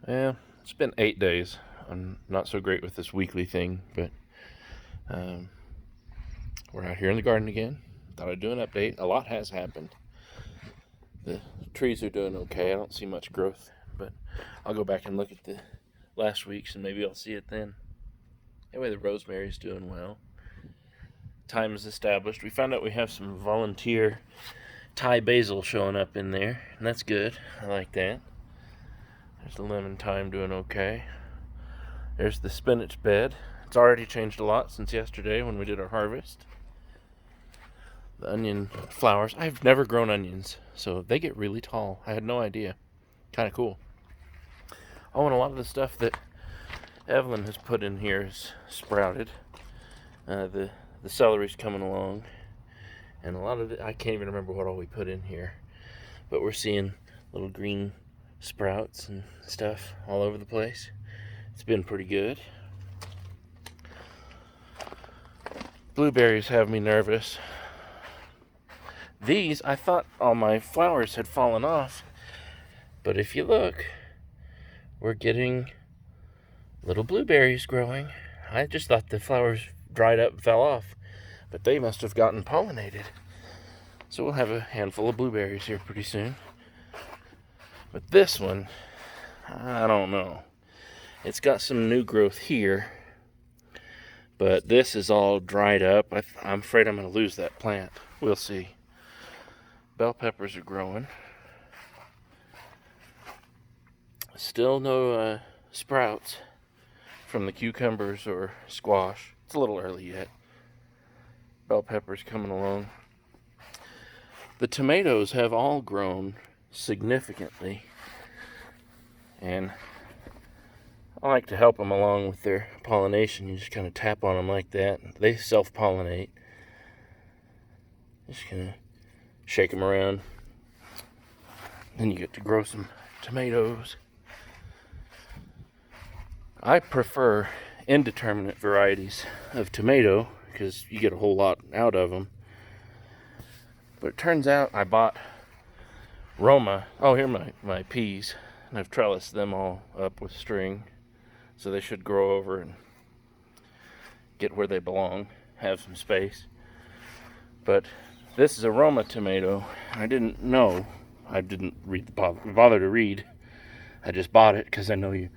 Yeah, it's been 8 days. I'm not so great with this weekly thing, but um, we're out here in the garden again. Thought I'd do an update. A lot has happened. The trees are doing okay. I don't see much growth, but I'll go back and look at the last week's and maybe I'll see it then. Anyway, the rosemary's doing well. Time is established. We found out we have some volunteer Thai basil showing up in there, and that's good. I like that. There's the lemon thyme doing okay. There's the spinach bed. It's already changed a lot since yesterday when we did our harvest. The onion flowers. I've never grown onions, so they get really tall. I had no idea. Kind of cool. Oh, and a lot of the stuff that Evelyn has put in here is sprouted. The celery's coming along, and a lot of it, I can't even remember what all we put in here, but we're seeing little green sprouts and stuff all over the place. It's been pretty good. Blueberries have me nervous. These, I thought all my flowers had fallen off, but if you look, we're getting little blueberries growing. I just thought the flowers dried up and fell off, but they must have gotten pollinated. So we'll have a handful of blueberries here pretty soon. But this one, I don't know. It's got some new growth here, but this is all dried up. I'm afraid I'm going to lose that plant. We'll see. Bell peppers are growing. Still no sprouts from the cucumbers or squash. It's a little early yet. Bell peppers coming along. The tomatoes have all grown significantly, and I like to help them along with their pollination. You just kind of tap on them like that. They self-pollinate. Just kind of shake them around. Then you get to grow some tomatoes. I prefer indeterminate varieties of tomato because you get a whole lot out of them. But it turns out I bought Roma. Oh, here are my peas. And I've trellised them all up with string. So they should grow over and get where they belong. Have some space. But this is a Roma tomato. I didn't know. I didn't bother to read. I just bought it because I know you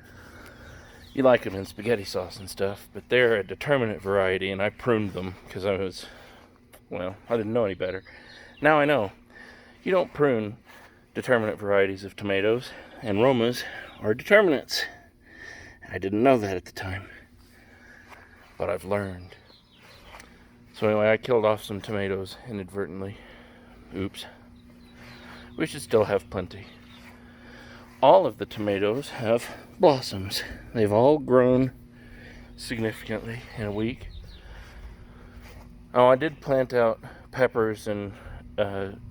like them in spaghetti sauce and stuff. But they're a determinate variety, and I pruned them because I didn't know any better. Now I know. You don't prune determinate varieties of tomatoes, and Romas are determinates. I didn't know that at the time, but I've learned. So anyway, I killed off some tomatoes inadvertently. Oops. We should still have plenty. All of the tomatoes have blossoms. They've all grown significantly in a week. Oh, I did plant out peppers and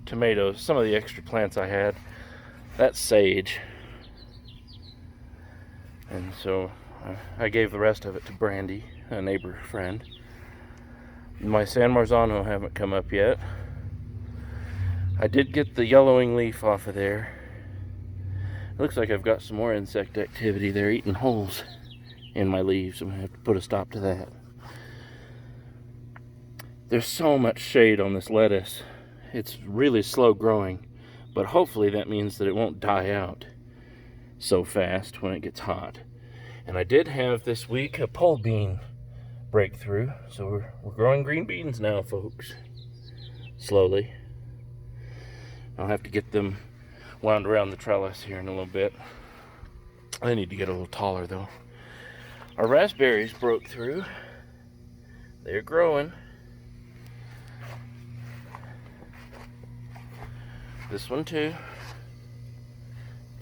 tomatoes. Some of the extra plants I had. That's sage. And so I gave the rest of it to Brandy, a neighbor friend. My San Marzano haven't come up yet. I did get the yellowing leaf off of there. It looks like I've got some more insect activity. They're eating holes in my leaves. I'm going to have to put a stop to that. There's so much shade on this lettuce. It's really slow growing, but hopefully that means that it won't die out so fast when it gets hot. And I did have this week a pole bean breakthrough, so we're growing green beans now, folks. Slowly. I'll have to get them wound around the trellis here in a little bit. They need to get a little taller though. Our raspberries broke through. They're growing. This one too.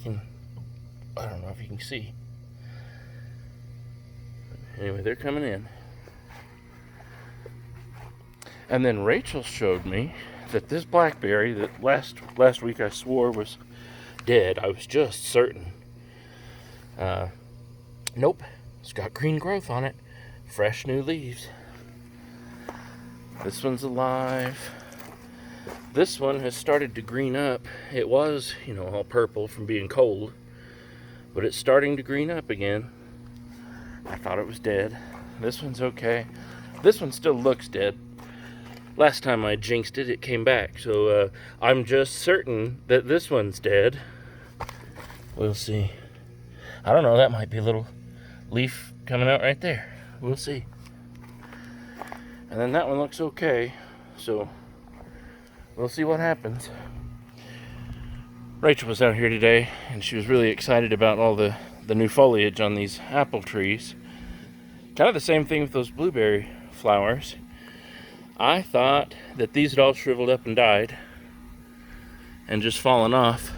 I don't know if you can see. Anyway, they're coming in. And then Rachel showed me that this blackberry that last week I swore was dead. I was just certain. Nope. It's got green growth on it. Fresh new leaves. This one's alive. This one has started to green up. It was, all purple from being cold. but it's starting to green up again. I thought it was dead. This one's okay. This one still looks dead. Last time I jinxed it, it came back. So I'm just certain that this one's dead. We'll see. I don't know, that might be a little leaf coming out right there. We'll see. And then that one looks okay. So we'll see what happens. Rachel was out here today, and she was really excited about all the new foliage on these apple trees. Kind of the same thing with those blueberry flowers. I thought that these had all shriveled up and died and just fallen off.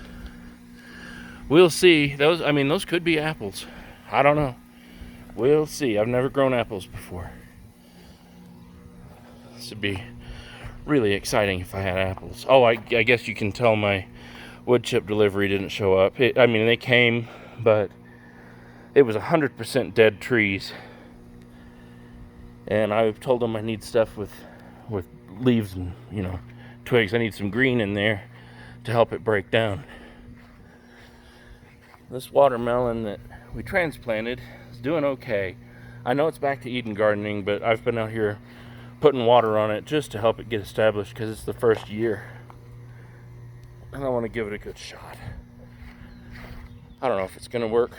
We'll see. Those could be apples. I don't know. We'll see. I've never grown apples before. This would be really exciting if I had apples. Oh, I guess you can tell my wood chip delivery didn't show up. They came, but it was 100% dead trees. And I told them I need stuff with leaves and, twigs. I need some green in there to help it break down. This watermelon that we transplanted is doing okay. I know it's back to Eden gardening, but I've been out here putting water on it just to help it get established because it's the first year. And I want to give it a good shot. I don't know if it's going to work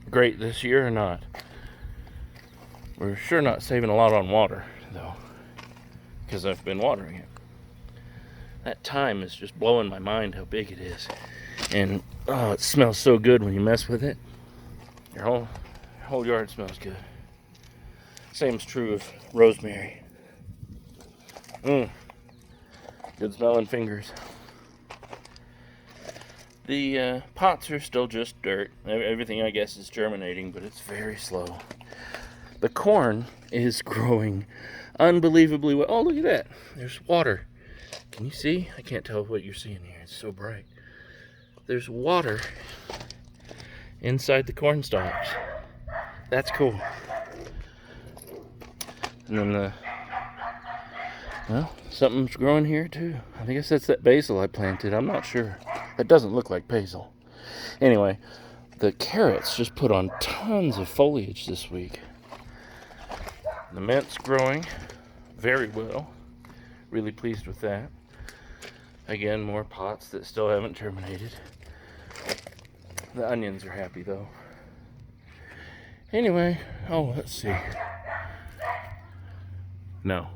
great this year or not. We're sure not saving a lot on water, though, because I've been watering it. That thyme is just blowing my mind how big it is. And, oh, it smells so good when you mess with it. Your whole yard smells good. Same's true of rosemary. Good smelling fingers. The pots are still just dirt. Everything, I guess, is germinating, but it's very slow. The corn is growing unbelievably well. Oh, look at that. There's water. Can you see? I can't tell what you're seeing here. It's so bright. There's water inside the corn stalks. That's cool. And then something's growing here too. I guess that's that basil I planted. I'm not sure. That doesn't look like basil. Anyway, the carrots just put on tons of foliage this week. The mint's growing very well. Really pleased with that. Again, more pots that still haven't germinated. The onions are happy though. Anyway, let's see. No.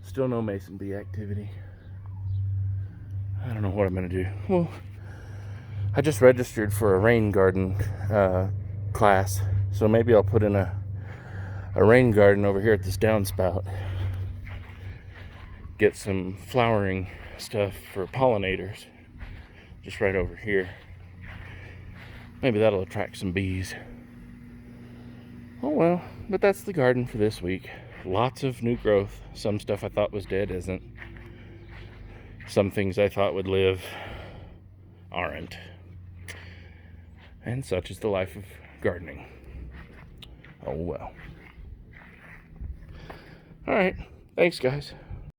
Still no mason bee activity. I don't know what I'm going to do. Well, I just registered for a rain garden class. So maybe I'll put in a rain garden over here at this downspout. Get some flowering stuff for pollinators. Just right over here. Maybe that'll attract some bees. Oh well, but that's the garden for this week. Lots of new growth. Some stuff I thought was dead isn't. Some things I thought would live aren't. And such is the life of gardening. Oh well. Alright, thanks guys.